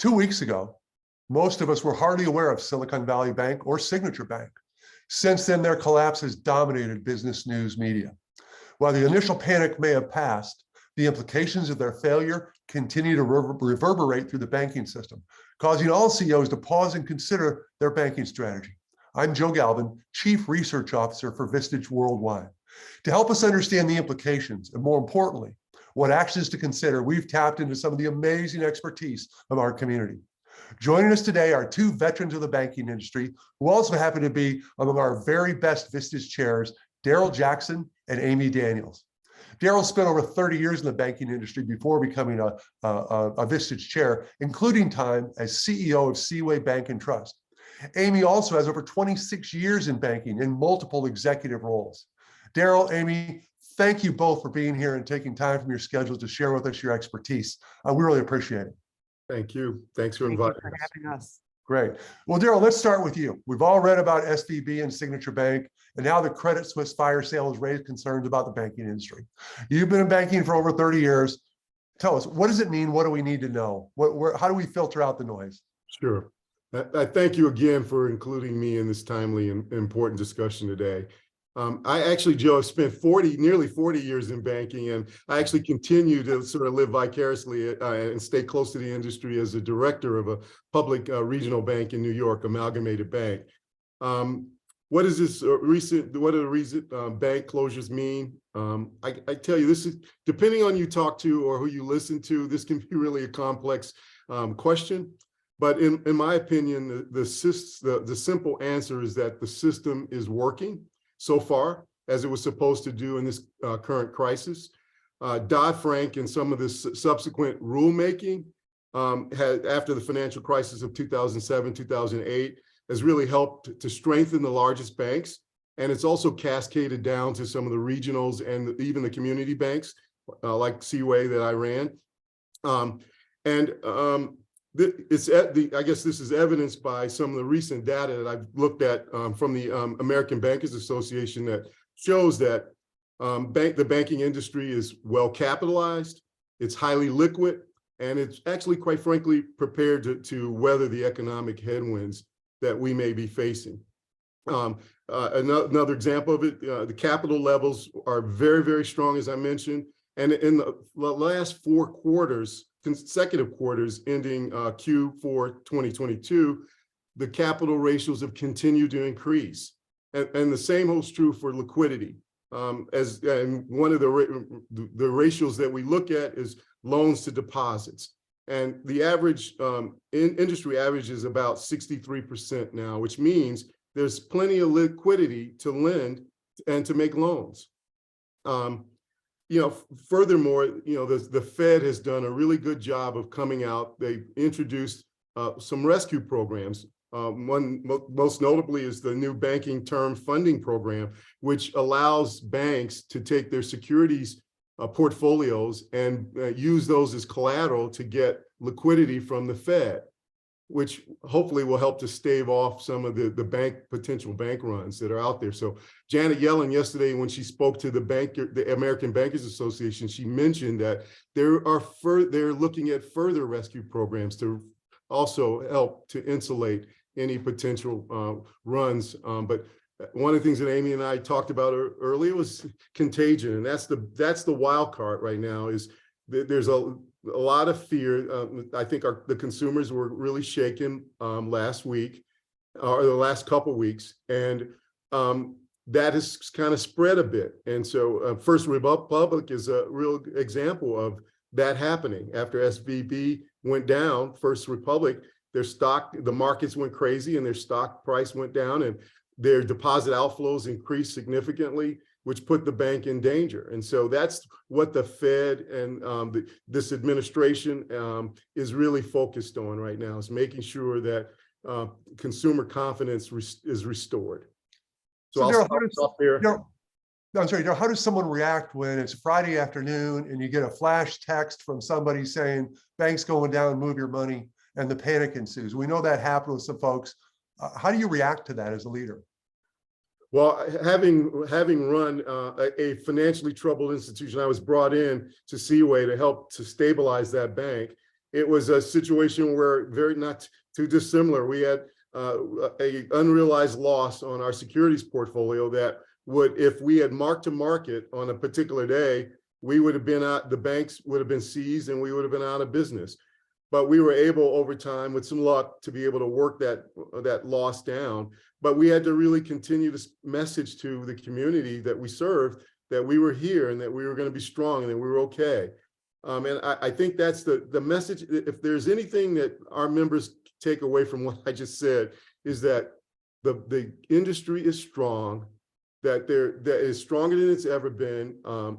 2 weeks ago, most of us were hardly aware of Silicon Valley Bank or Signature Bank. Since then, their collapse has dominated business news media. While the initial panic may have passed, the implications of their failure continue to reverberate through the banking system, causing all CEOs to pause and consider their banking strategy. I'm Joe Galvin, Chief Research Officer for Vistage Worldwide. To help us understand the implications, and more importantly, what actions to consider, we've tapped into some of the amazing expertise of our community. Joining us today are two veterans of the banking industry who also happen to be among our very best Vistage chairs, Darrell Jackson and Aimee Daniels. Darrell spent over 30 years in the banking industry before becoming a Vistage chair, including time as CEO of Seaway Bank and Trust. Aimee also has over 26 years in banking in multiple executive roles. Darrell, Aimee, thank you both for being here and taking time from your schedules to share with us your expertise. We really appreciate it. Thank you. Thanks for inviting Thank you for having us. Great. Well, Darrell, let's start with you. We've all read about SVB and Signature Bank, and now the Credit Suisse fire sale has raised concerns about the banking industry. You've been in banking for over 30 years. Tell us, what does it mean? What do we need to know? How do we filter out the noise? Sure. I thank you again for including me in this timely and important discussion today. I actually, Joe, have spent nearly 40 years in banking, and I actually continue to sort of live vicariously and stay close to the industry as a director of a public regional bank in New York, Amalgamated Bank. What is this what do the recent bank closures mean? I tell you, this is, depending on who you talk to or who you listen to, this can be really a complex question. But in my opinion, the simple answer is that the system is working so far, as it was supposed to do in this current crisis. Dodd-Frank and some of this subsequent rulemaking after the financial crisis of 2007, 2008, has really helped to strengthen the largest banks. And it's also cascaded down to some of the regionals and even the community banks, like Seaway that I ran. I guess this is evidenced by some of the recent data that I've looked at from the American Bankers Association that shows that the banking industry is well capitalized, it's highly liquid, and it's actually, quite frankly, prepared to weather the economic headwinds that we may be facing. Another example of it, the capital levels are very, very strong, as I mentioned, and in the last 4 quarters, consecutive quarters ending Q4 2022, the capital ratios have continued to increase. And the same holds true for liquidity. And one of the ratios that we look at is loans to deposits. And the average, industry average is about 63% now, which means there's plenty of liquidity to lend and to make loans. Furthermore, the Fed has done a really good job of coming out. They introduced some rescue programs. One most notably is the new banking term funding program, which allows banks to take their securities portfolios and use those as collateral to get liquidity from the Fed, which hopefully will help to stave off some of the potential bank runs that are out there. So Janet Yellen yesterday, when she spoke to the American Bankers Association, she mentioned that they're looking at further rescue programs to also help to insulate any potential runs. But one of the things that Aimee and I talked about earlier was contagion, and that's the wild card right now. Is there's a lot of fear. I think the consumers were really shaken last week or the last couple of weeks, and that has kind of spread a bit. And so First Republic is a real example of that happening. After SVB went down, First Republic, the markets went crazy and their stock price went down, and their deposit outflows increased significantly, which put the bank in danger. And so that's what the Fed and this administration is really focused on right now, is making sure that consumer confidence is restored. So I'll stop there. I'm sorry, how does someone react when it's Friday afternoon and you get a flash text from somebody saying, bank's going down, move your money, and the panic ensues? We know that happened with some folks. How do you react to that as a leader? Well, having run a financially troubled institution, I was brought in to Seaway to help to stabilize that bank. it was a situation where very not too dissimilar. We had a unrealized loss on our securities portfolio that would, if we had marked to market on a particular day, we would have been out, the banks would have been seized and we would have been out of business. But we were able over time with some luck to be able to work that loss down. But we had to really continue this message to the community that we served, that we were here and that we were going to be strong and that we were okay. And I think that's the message. If there's anything that our members take away from what I just said, is that the industry is strong, that is stronger than it's ever been,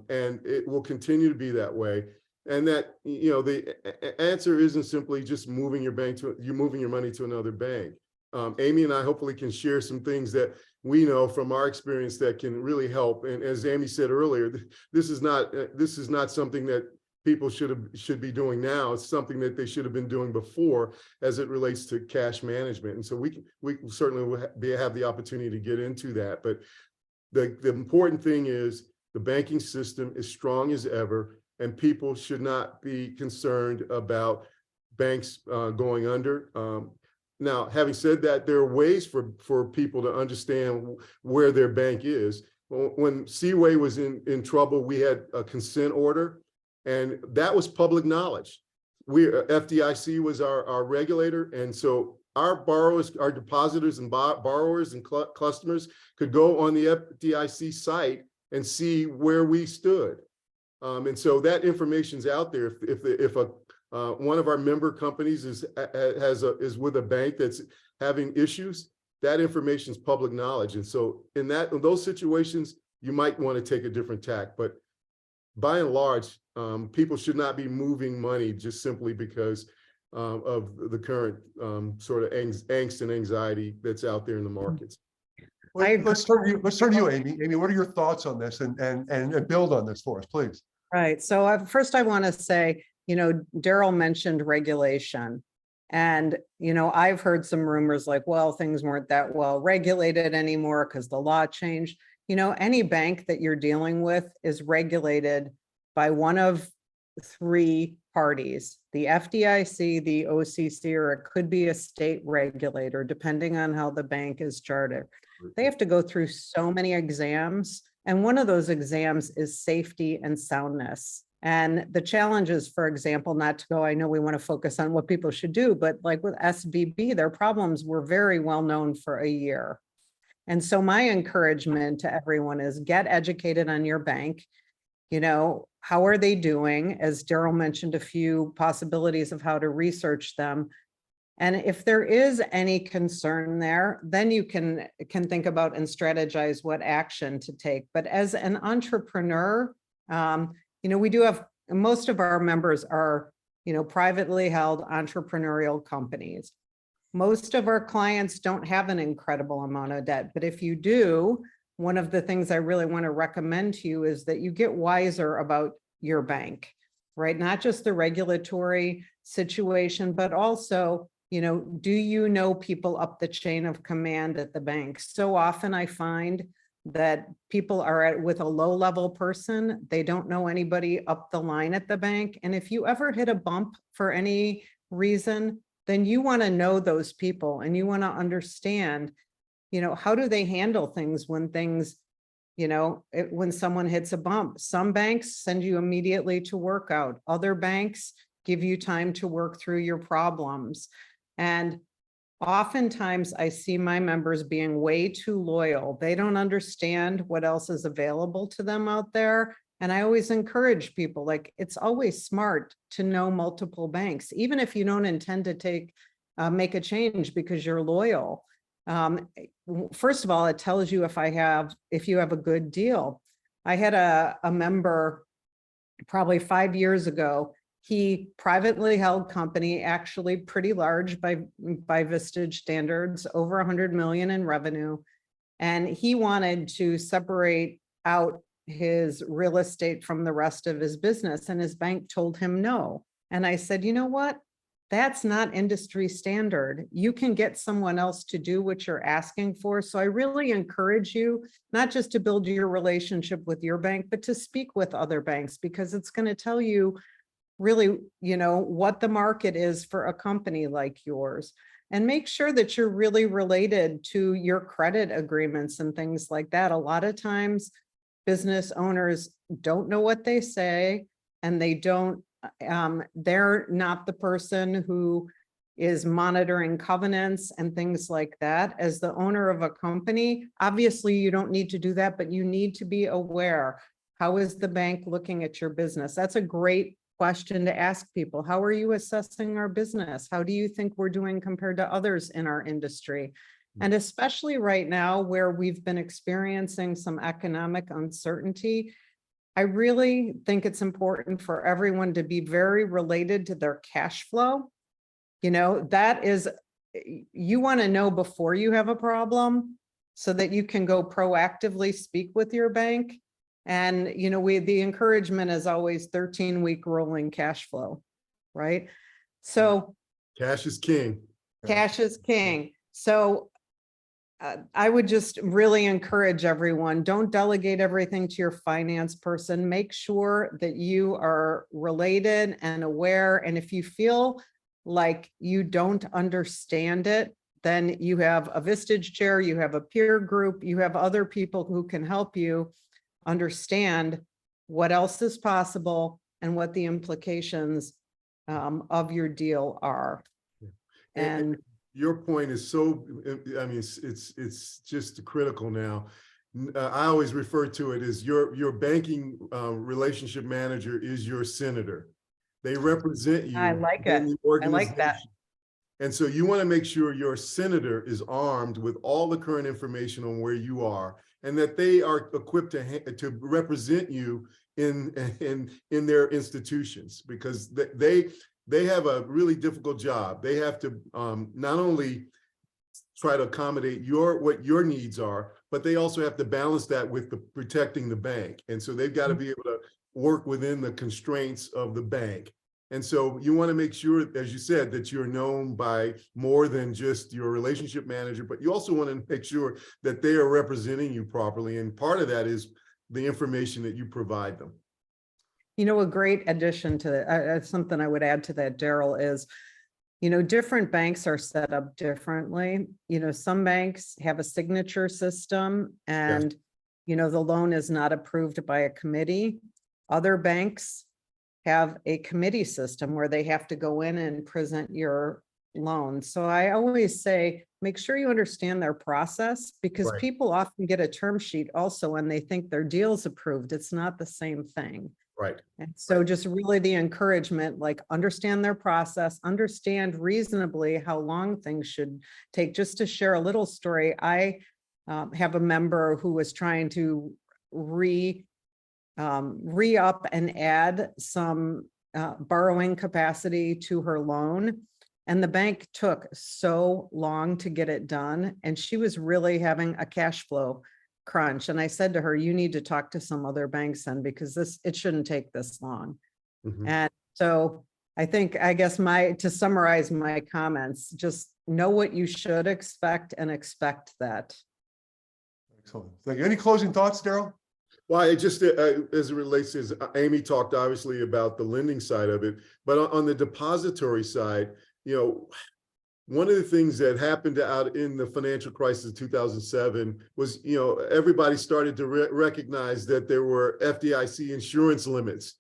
and it will continue to be that way. And that, you know, the answer isn't simply just moving your money to another bank. Aimee and I hopefully can share some things that we know from our experience that can really help. And as Aimee said earlier, this is not something that people should be doing now. It's something that they should have been doing before as it relates to cash management. And so we certainly will have the opportunity to get into that. But the important thing is the banking system is strong as ever, and people should not be concerned about banks going under. Now, having said that, there are ways for people to understand where their bank is. When Seaway was in trouble, we had a consent order, and that was public knowledge. FDIC was our regulator, and so our borrowers, our depositors and borrowers and customers could go on the FDIC site and see where we stood. And so that information's out there. If one of our member companies is with a bank that's having issues, that information is public knowledge. And so in those situations, you might want to take a different tack. But by and large, people should not be moving money just simply because of the current sort of angst and anxiety that's out there in the markets. Well, let's turn to you, Aimee. Aimee, what are your thoughts on this, and build on this for us, please? Right. So first I want to say, you know, Darrell mentioned regulation. And, you know, I've heard some rumors like, well, things weren't that well regulated anymore because the law changed. You know, any bank that you're dealing with is regulated by one of three parties, the FDIC, the OCC, or it could be a state regulator, depending on how the bank is chartered. They have to go through so many exams. And one of those exams is safety and soundness. And the challenges, for example, not to go, I know we want to focus on what people should do, but like with SVB, their problems were very well known for a year. And so my encouragement to everyone is get educated on your bank. You know, how are they doing? As Darrell mentioned, a few possibilities of how to research them. And if there is any concern there, then you can think about and strategize what action to take. But as an entrepreneur, you know, we do have, most of our members are, you know, privately held entrepreneurial companies. Most of our clients don't have an incredible amount of debt, but if you do, one of the things I really want to recommend to you is that you get wiser about your bank, right? Not just the regulatory situation, but also, you know, do you know people up the chain of command at the bank? So often I find that people are with a low-level person, they don't know anybody up the line at the bank. And if you ever hit a bump for any reason, then you want to know those people and you want to understand, you know, how do they handle things when things, you know, when someone hits a bump. Some banks send you immediately to workout. Other banks give you time to work through your problems. And oftentimes I see my members being way too loyal. They don't understand what else is available to them out there. And I always encourage people, like, it's always smart to know multiple banks, even if you don't intend to make a change because you're loyal. First of all, it tells you if you have a good deal. I had a member probably 5 years ago. He privately held company, actually pretty large by Vistage standards, over 100 million in revenue. And he wanted to separate out his real estate from the rest of his business. And his bank told him no. And I said, you know what? That's not industry standard. You can get someone else to do what you're asking for. So I really encourage you, not just to build your relationship with your bank, but to speak with other banks, because it's going to tell you really, what the market is for a company like yours. And make sure that you're really related to your credit agreements and things like that. A lot of times, business owners don't know what they say, and they're not the person who is monitoring covenants and things like that. As the owner of a company, obviously you don't need to do that, but you need to be aware. How is the bank looking at your business? That's a great question to ask people. How are you assessing our business? How do you think we're doing compared to others in our industry? And especially right now, where we've been experiencing some economic uncertainty, I really think it's important for everyone to be very related to their cash flow. That is, you want to know before you have a problem so that you can go proactively speak with your bank. And, the encouragement is always 13-week rolling cash flow, right? So Cash is king. cash is king. So I would just really encourage everyone, don't delegate everything to your finance person. Make sure that you are related and aware. And if you feel like you don't understand it, then you have a Vistage chair, you have a peer group, you have other people who can help you understand what else is possible and what the implications of your deal are. And your point is so, I mean, it's just critical now. I always refer to it as your banking relationship manager is your senator. They represent you. I like in it. the I like organization. that. And so you want to make sure your senator is armed with all the current information on where you are, and that they are equipped to represent you in their institutions, because they have a really difficult job. They have to not only try to accommodate what your needs are, but they also have to balance that with protecting the bank. And so they've got to be able to work within the constraints of the bank. And so you want to make sure, as you said, that you're known by more than just your relationship manager, but you also want to make sure that they are representing you properly. And part of that is the information that you provide them. A great addition to that, something I would add to that, Darrell, is, different banks are set up differently. Some banks have a signature system and, the loan is not approved by a committee. Other banks have a committee system where they have to go in and present your loan. So I always say, make sure you understand their process, because Right. people often get a term sheet also when they think their deal's approved. It's not the same thing. Right. And so just really the encouragement, like, understand their process, understand reasonably how long things should take. Just to share a little story, I have a member who was trying to re-up and add some borrowing capacity to her loan. And the bank took so long to get it done. And she was really having a cash flow crunch. And I said to her, you need to talk to some other banks then, because it shouldn't take this long. Mhm. And so I guess to summarize my comments, just know what you should expect and expect that. Excellent. Thank you. Any closing thoughts, Darrell? Well, it just as it relates to, Amy talked obviously about the lending side of it, but on the depository side, one of the things that happened out in the financial crisis of 2007 was, everybody started to recognize that there were FDIC insurance limits.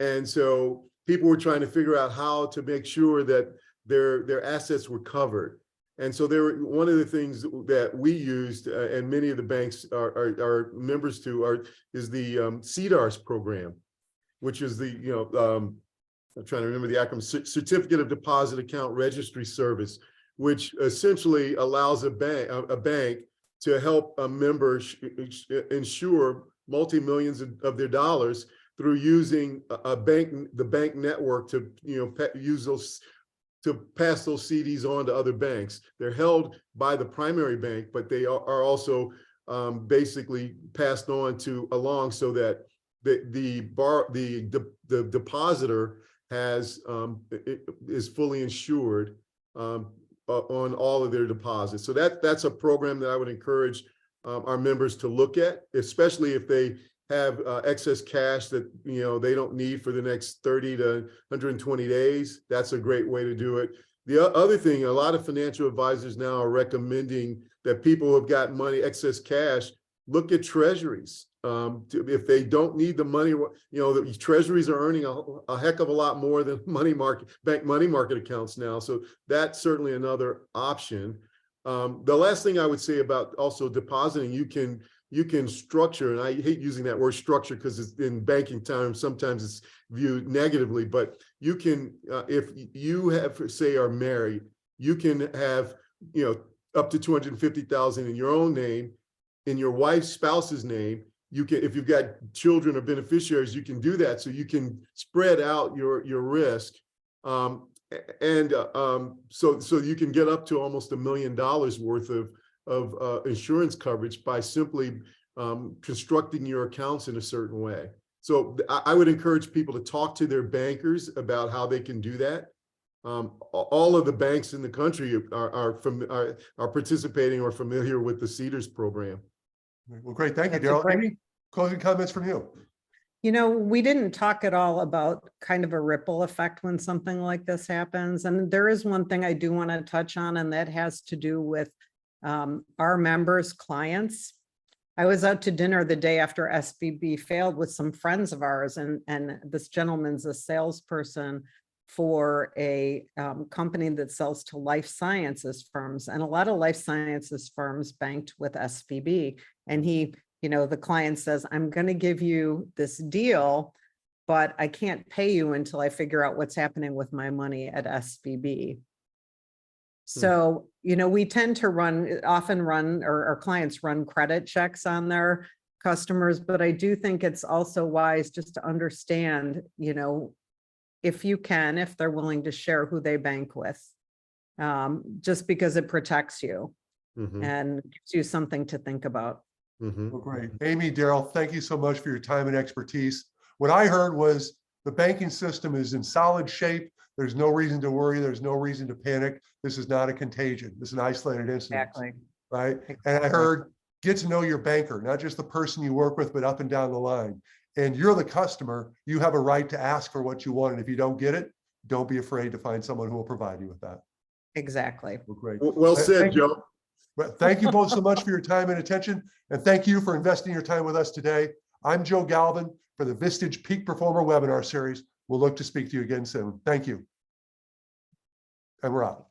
And so people were trying to figure out how to make sure that their assets were covered. And so one of the things that we used, and many of the banks are members to, is the CDARS program, which is the, I'm trying to remember the acronym, Certificate of Deposit Account Registry Service, which essentially allows a bank to help a member insure multi-millions of their dollars through using the bank network to use those, to pass those CDs on to other banks. They're held by the primary bank, but they are also basically passed on along so that the depositor is fully insured on all of their deposits. So that's a program that I would encourage our members to look at, especially if they have excess cash that, you know, they don't need for the next 30 to 120 days, that's a great way to do it. The other thing, a lot of financial advisors now are recommending that people who have got money, excess cash, look at treasuries. If they don't need the money, you know, the treasuries are earning a heck of a lot more than bank money market accounts now. So that's certainly another option. The last thing I would say about also depositing, you can structure, and I hate using that word structure because it's in banking terms, sometimes it's viewed negatively, but you can, if you have, say, are married, you can have, you know, up to 250,000 in your own name, in your wife's spouse's name. You can, if you've got children or beneficiaries, you can do that. So you can spread out your risk. So you can get up to almost $1 million worth of insurance coverage by simply constructing your accounts in a certain way. So I would encourage people to talk to their bankers about how they can do that. All of the banks in the country are participating or familiar with the CEDARS program. Well, great. Thank you, That's a Darrell. great- Any closing comments from you? You know, we didn't talk at all about kind of a ripple effect when something like this happens. And there is one thing I do want to touch on, and that has to do with our members' clients. I was out to dinner the day after SVB failed with some friends of ours, and this gentleman's a salesperson for a company that sells to life sciences firms, and a lot of life sciences firms banked with SVB. And he, you know, the client says, I'm going to give you this deal, but I can't pay you until I figure out what's happening with my money at SVB. So, you know, we tend to often run, or our clients run credit checks on their customers, but I do think it's also wise just to understand, you know, if you can, if they're willing to share who they bank with, just because it protects you and gives you something to think about. Well, great. Aimee, Darrell, thank you so much for your time and expertise. What I heard was the banking system is in solid shape. There's no reason to worry. There's no reason to panic. This is not a contagion. This is an isolated incident. Exactly. Right. And I heard, get to know your banker, not just the person you work with, but up and down the line. And you're the customer. You have a right to ask for what you want. And if you don't get it, don't be afraid to find someone who will provide you with that. Exactly. Well, great. Well said, Joe. Thank you both so much for your time and attention. And thank you for investing your time with us today. I'm Joe Galvin for the Vistage Peak Performer webinar series. We'll look to speak to you again soon. Thank you. And we're out.